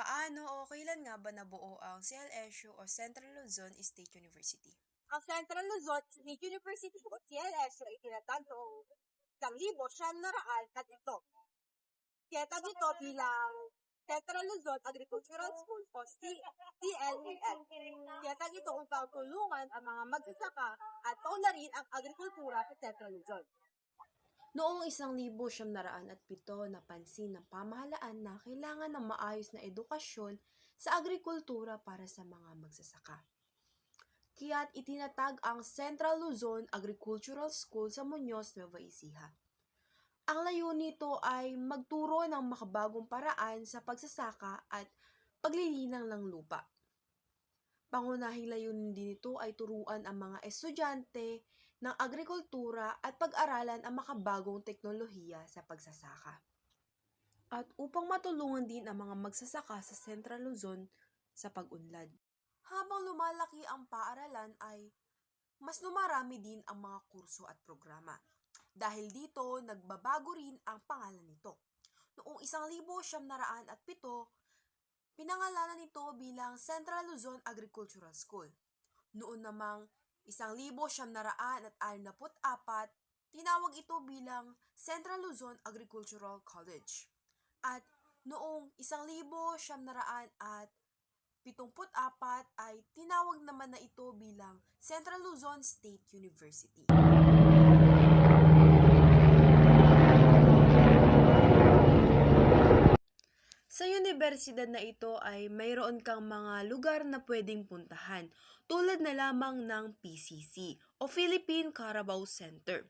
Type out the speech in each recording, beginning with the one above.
Paano o kailan nga ba nabuo ang CLSU o Central Luzon State University? Ang Central Luzon State University o CLSU ay tinatag noong 1900 at tinatag ito bilang Central Luzon Agricultural School o CLUL. Tinatag ito upang tulungan ang mga magsasaka at paunlarin ang agrikultura sa Central Luzon. Noong 1907 napansin ng pamahalaan na kailangan ng maayos na edukasyon sa agrikultura para sa mga magsasaka. Kaya't itinatag ang Central Luzon Agricultural School sa Muñoz, Nueva Ecija. Ang layunin nito ay magturo ng makabagong paraan sa pagsasaka at paglilinang ng lupa. Pangunahing layunin din nito ay turuan ang mga estudyante ng agrikultura at pag-aralan ang makabagong teknolohiya sa pagsasaka. At upang matulungan din ang mga magsasaka sa Central Luzon sa pag-unlad. Habang lumalaki ang paaralan ay mas dumarami din ang mga kurso at programa. Dahil dito, nagbabago rin ang pangalan nito. Noong 1907, pinangalanan nito bilang Central Luzon Agricultural School. Noon namang 1964, tinawag ito bilang Central Luzon Agricultural College. At noong 1974 ay tinawag naman na ito bilang Central Luzon State University. Sa universidad na ito ay mayroon kang mga lugar na pwedeng puntahan, tulad na lamang ng PCC o Philippine Carabao Center.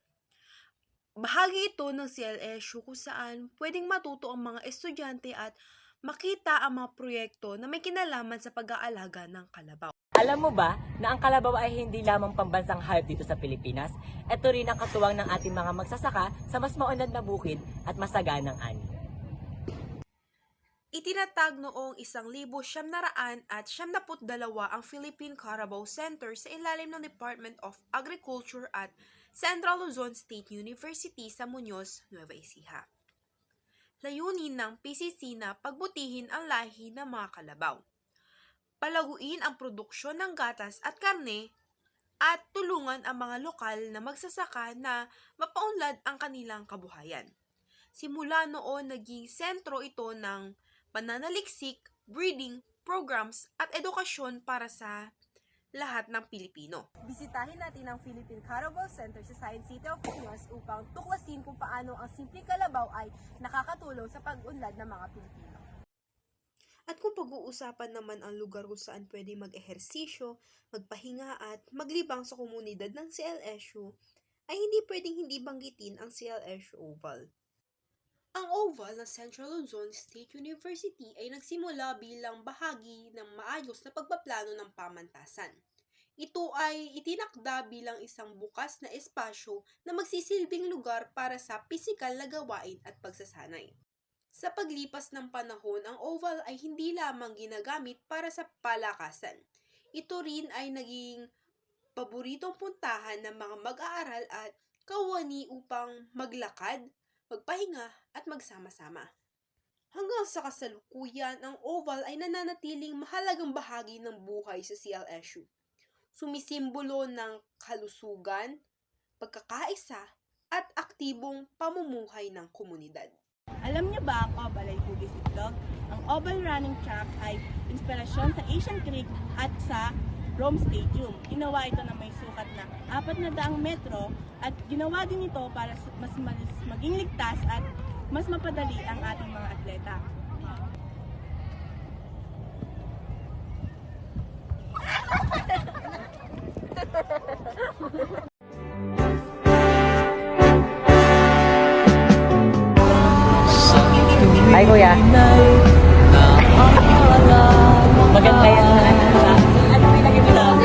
Bahagi ito ng CLSU kung saan pwedeng matuto ang mga estudyante at makita ang mga proyekto na may kinalaman sa pag-aalaga ng kalabaw. Alam mo ba na ang kalabaw ay hindi lamang pambansang hayop dito sa Pilipinas? Ito rin ang katuwang ng ating mga magsasaka sa mas maunlad na bukid at masaganang ani. Itinatag noong 1972 ang Philippine Carabao Center sa ilalim ng Department of Agriculture at Central Luzon State University sa Muñoz, Nueva Ecija. Layunin ng PCC na pagbutihin ang lahi ng mga kalabaw, palaguin ang produksyon ng gatas at karne, at tulungan ang mga lokal na magsasaka na mapaunlad ang kanilang kabuhayan. Simula noon, naging sentro ito ng pananaliksik, breeding, programs at edukasyon para sa lahat ng Pilipino. Bisitahin natin ang Philippine Carabao Center sa Science City of Muñoz upang tuklasin kung paano ang simpleng kalabaw ay nakakatulong sa pag-unlad ng mga Pilipino. At kung pag-uusapan naman ang lugar kung saan pwede mag-ehersisyo, magpahinga at maglibang sa komunidad ng CLSU, ay hindi pwedeng hindi banggitin ang CLSU Oval. Ang Oval ng Central Luzon State University ay nagsimula bilang bahagi ng maayos na pagpaplano ng pamantasan. Ito ay itinakda bilang isang bukas na espasyo na magsisilbing lugar para sa pisikal na gawain at pagsasanay. Sa paglipas ng panahon, ang Oval ay hindi lamang ginagamit para sa palakasan. Ito rin ay naging paboritong puntahan ng mga mag-aaral at kawani upang maglakad, magpahinga at magsama-sama. Hanggang sa kasalukuyan, ang Oval ay nananatiling mahalagang bahagi ng buhay sa CLSU. Sumisimbolo ng kalusugan, pagkakaisa at aktibong pamumuhay ng komunidad. Alam niyo ba ang Oval ay hugis itlog? Ang Oval Running Track ay inspirasyon sa Asian Creek at sa Rome Stadium. Ginawa ito na may sukat na 400 metro at ginawa din ito para mas maging ligtas at mas mapadali ang ating mga atleta. Hi kuya. Maganda yan sa ano may lagay mo lang?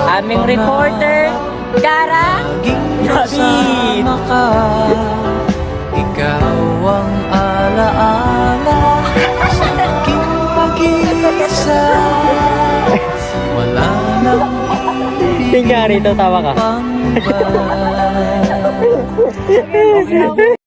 Aming reporter, Cara David. Ikaw ang alaala sa aking pag-iisa. Wala nang Tingnan rito, tawa ka. ibang ba.